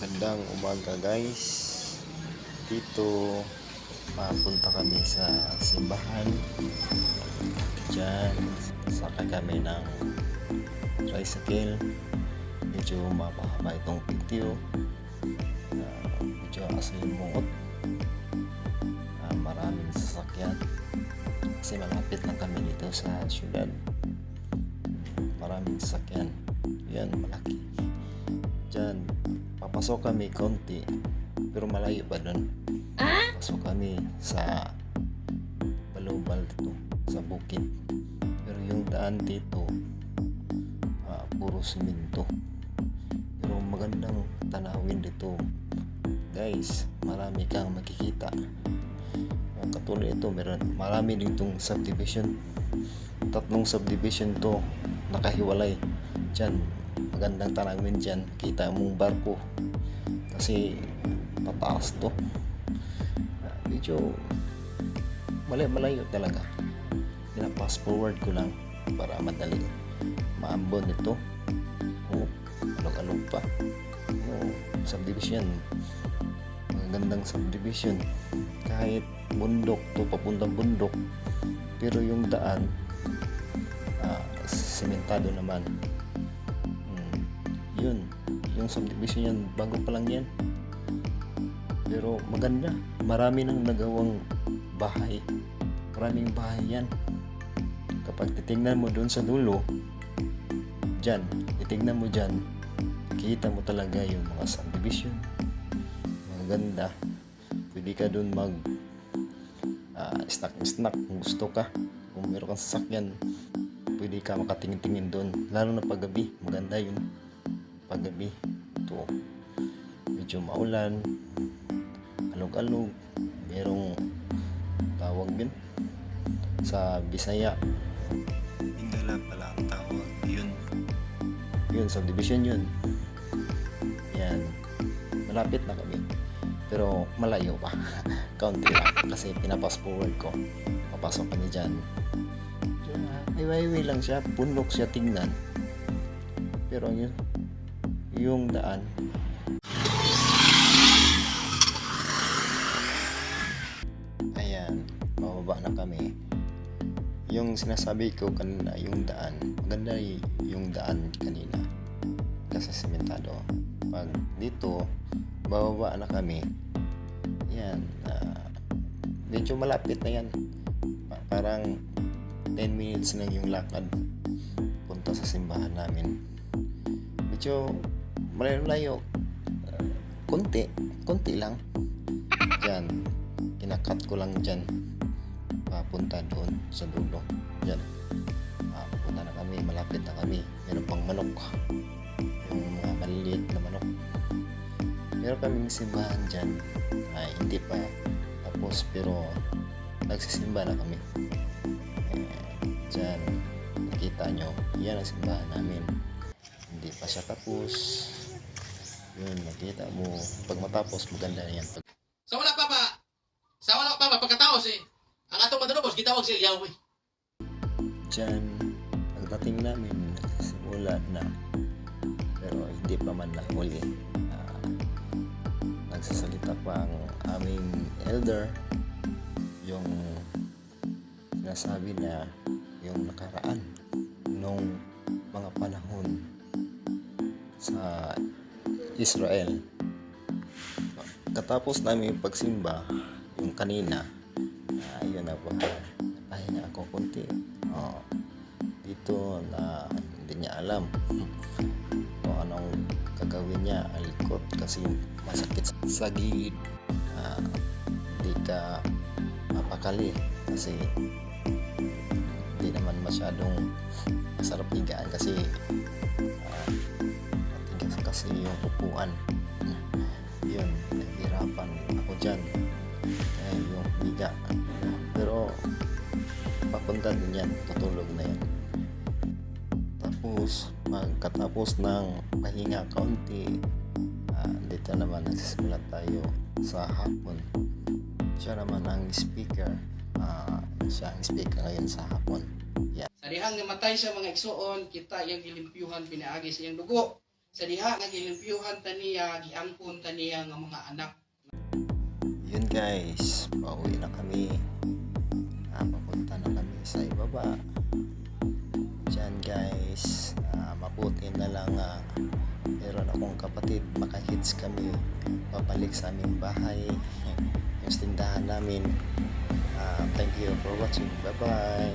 Magandang umaga guys. Dito papunta kami sa simbahan. Diyan sakay kami ng tricycle. Medyo mapahaba itong video. Medyo asalungot. Maraming sasakyan. Kasi malapit lang kami dito sa syudad. Maraming sasakyan. Yan, malaki. Diyan, papasok kami konti, pero malayo pa doon. Pasok kami sa balubal dito, sa bukid. Pero yung daan dito, puro simento. Pero magandang tanawin dito. Guys, marami kang makikita. Katulad ito, marami ditong subdivision. 3 subdivision to, nakahiwalay. Diyan, magandang tanawin dyan. Kita mong barko kasi pataas to. Medyo malayo talaga. Pina-fast forward ko lang para madali maambon ito. Alog-alog pa. Subdivision, magandang subdivision. Kahit bundok to, papuntang bundok, pero yung daan sementado naman. Yun, yung subdivision yan, bago pa lang yan, pero maganda. Marami nang nagawang bahay, maraming bahay yan. Kapag titingnan mo doon sa dulo dyan, titingnan mo dyan, kita mo talaga yung mga subdivision. Maganda, pwede ka doon mag snack kung gusto ka. Kung meron kang sasakyan, pwede ka makatingin-tingin doon, lalo na paggabi. Maganda yun paggabi. Ito medyo maulan, alog-alog, merong tawag din sa Bisaya, Ingala pala ang tawag. Yun subdivision yun. Yan, malapit na kami, pero malayo pa. Kaunti lang kasi pinapass forward ko. Papasok kami dyan. Highway lang siya, bundok siya tingnan, pero yung daan, ayan, mababa na kami. Yung sinasabi ko kanina, yung daan, maganda yung daan kanina kasi sementado. Pag dito bababa na kami, yan, medyo malapit na yan. Parang 10 minutes lang yung lakad punta sa simbahan namin. Medyo malayo, konti lang. Diyan, kinakat ko lang dyan papunta doon sa dulo. Diyan, punta na kami, malapit na kami. Meron pang manok, yung mga maliliit na manok. Meron kaming simbahan dyan, hindi pa tapos, pero nagsisimba na kami. Diyan, nakita nyo, yan ang simbahan namin. Hindi pa siya tapos. Yun, nakita mo, pag matapos, maganda na yan. Sa wala pa ba pagkataos ang atong manunubos gitawag siya Yahweh. Diyan, pagdating namin, simula na, pero hindi pa man nahuli. Nagsasalita pa ang aming elder, yung sinasabi na yung nakaraan nung mga panahon sa Israel. Katapos namin yung pagsimba, yung kanina, yun na po, pahinga ako konti. Dito na hindi niya alam kung anong gagawin niya, alikot kasi masakit sa gilid. Hindi ka mapakali kasi hindi naman masyadong masarap higaan kasi matigas kasi yung upuan. Yun, nahihirapan ako dyan yung higa, pero papunta din yan, tutulog na yan. Tapos pagkatapos ng pahinga kaunti, dito naman nagsisimula tayo sa hapon. Siya naman ang speaker. Siya ang speaker ngayon sa hapon. Yan. Sa dihang namatay sa mga igsoon, kita iyang gilimpyuhan pinaagi sa iyang dugo. Sa diha nga gilimpyuhan ta niya, giangkon ta niya nga mga anak. Yun guys, pauwi na kami. Papunta na kami sa ibaba. Diyan guys, mabuti na lang meron akong kapatid, makahits kami pabalik sa aming bahay. Yung tindahan namin. Thank you for watching. Bye bye.